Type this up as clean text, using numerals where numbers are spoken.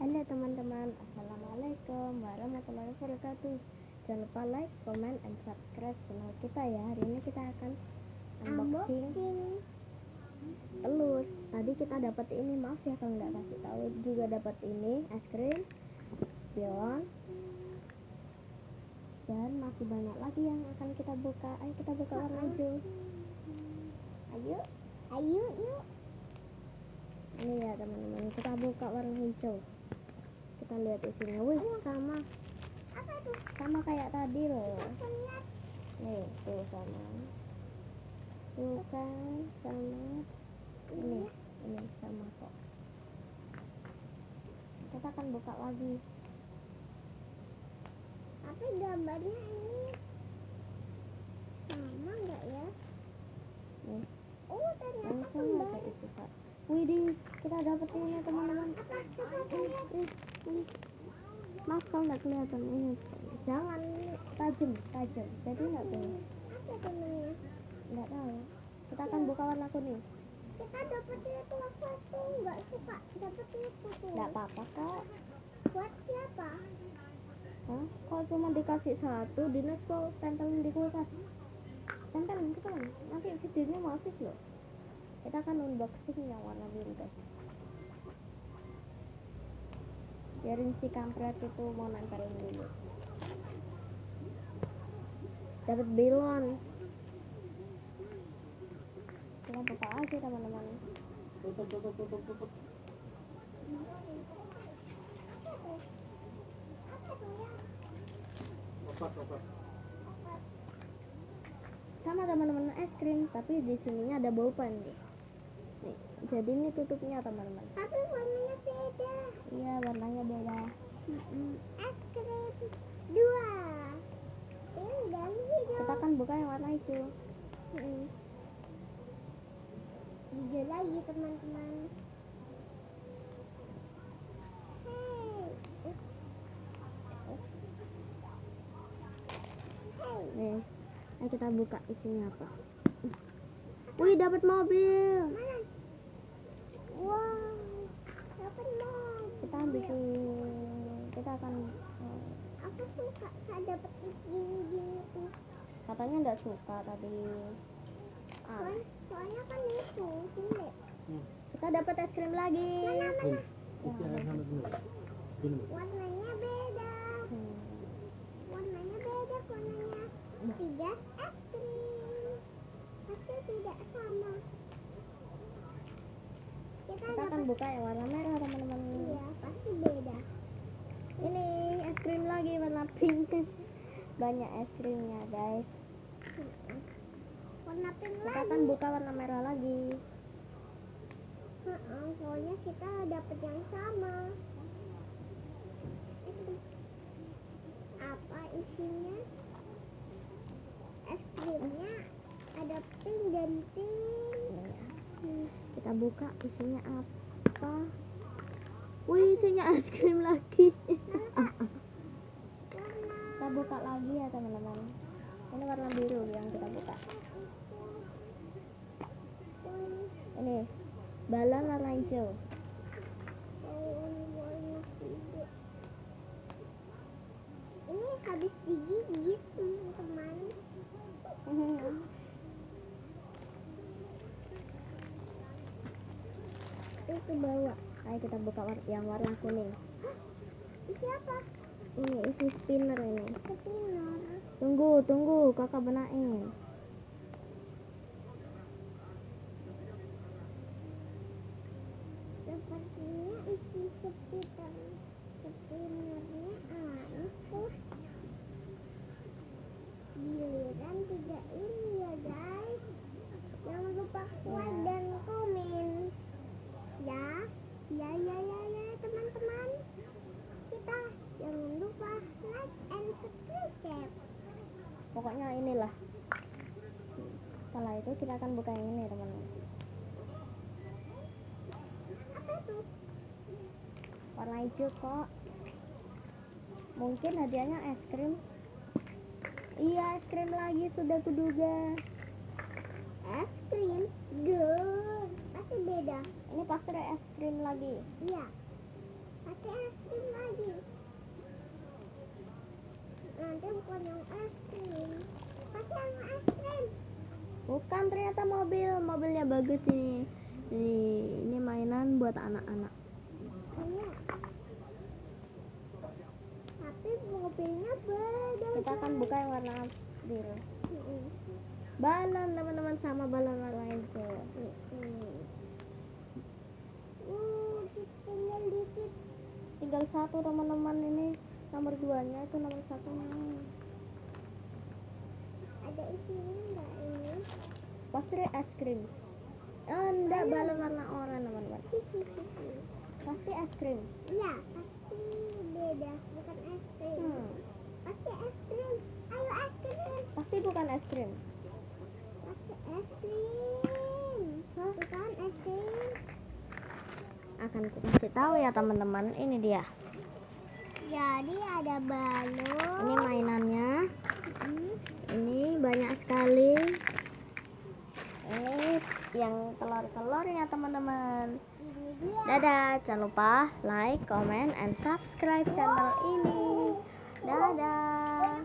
Halo teman-teman, assalamualaikum warahmatullahi wabarakatuh. Jangan lupa like, comment, and subscribe channel kita ya. Hari ini kita akan unboxing telur. Tadi kita dapat ini, maaf ya kalau nggak kasih tahu. Juga dapat ini es krim, pion, dan masih banyak lagi yang akan kita buka. Ayo kita buka warna hijau. Ayo yuk. Ini ya teman-teman, kita buka warna hijau. Kita lihat isinya. Wih, sama. Apa itu? Sama kayak tadi loh. Nih, tuh sama. Tuh kan, sama. Ini sama kok. Kita akan buka lagi. Tapi gambarnya ini sama nggak ya? Nih, Oh, ternyata yang sama kembar. kayak itu kak. Widih, kita dapet ini teman-teman. Apa? Coba lihat. Maaf kalau nggak kelihatan ini. Jangan tajam. Jadi nggak boleh. Apa namanya? Nggak tahu. Kita akan buka warna kuning. Kita dapat itu apa tuh? Nggak suka dapat itu tuh. Nggak apa-apa kak. Buat siapa? Hah? Kalau cuma dikasih satu, dinesol, tempelin di kulkas. Tempelin gitu kan. Nanti videonya mau habis loh. Kita akan unboxing yang warna biru guys. Biarin si kampret itu mau nempelin dulu. Dapat belon. Kita buka aja teman-teman. Sama teman-teman es krim, tapi di sininya ada bolpen nih. Nih, jadi ini tutupnya teman-teman. Tapi warnanya beda. Iya, warnanya beda. Es krim 2. Pink dan hijau. Kita akan buka yang warna hijau. Hijau lagi teman-teman. Hey. Nih, ayo kita buka isinya apa. Wih, dapat mobil. Mana? Wow, dapat mau. Kita bikin, kita akan Aku suka dapat gini tuh. katanya nggak suka tadi. Soalnya kan itu sini. Kita dapat es krim lagi. Warnanya beda. Warnanya beda. Warnanya 3 es krim. Pasti tidak sama. Kita Kita akan buka yang warna merah teman-teman. Iya, pasti beda. Ini es krim lagi warna pink. Banyak es krimnya guys. Warna pink Kita lagi. akan buka warna merah lagi. Soalnya kita dapat yang sama. Apa isinya? Es krimnya ada pink dan pink. Kita buka isinya apa. Wih, isinya es krim lagi. Kita buka lagi ya teman-teman. Ini warna biru yang kita buka. Ini balon warna hijau. Warna hijau. Ini habis digigit teman-teman. Itu bawa. Ayo kita buka yang warna kuning. Isi apa? Ini isi spinner ini. Spinner. Tunggu, kakak benain. Sepertinya isi spinnernya itu giliran 3 ini ya guys. Jangan lupa like dan komen ya teman-teman. Kita jangan lupa like and subscribe. Pokoknya inilah. Setelah itu kita akan buka yang ini teman-teman. Apa itu? Warna hijau kok. Mungkin hadiahnya es krim. Iya, es krim lagi, sudah kuduga. Es krim good. Pasti beda. Ini pasti es krim lagi. Iya. Pakai es krim lagi. Nanti bukan yang es krim. Pakai yang es krim. Bukan, ternyata mobilnya bagus ini. Ini mainan buat anak-anak. Iya. Tapi mobilnya beda. Kita akan buka yang warna biru. Mm-mm. Balon teman-teman, sama balon warna hijau. Tinggal dikit. Tinggal satu teman-teman, ini nomor 2-nya, itu nomor 1-nya. Ada isinya enggak ini? Pasti es krim. Enggak, balon warna oranye teman-teman. Pasti es krim. Iya, pasti beda, bukan es krim. Pasti es krim. Ayo es krim. Pasti bukan es krim. Pasti es krim. Bukan es krim. Akan ku kasih tahu ya teman-teman, ini dia. Jadi ada balon. Ini mainannya. Hmm. Ini banyak sekali. Ini yang telur-telurnya teman-teman. Ini dia. Dadah, jangan lupa like, comment, and subscribe channel ini. Dadah.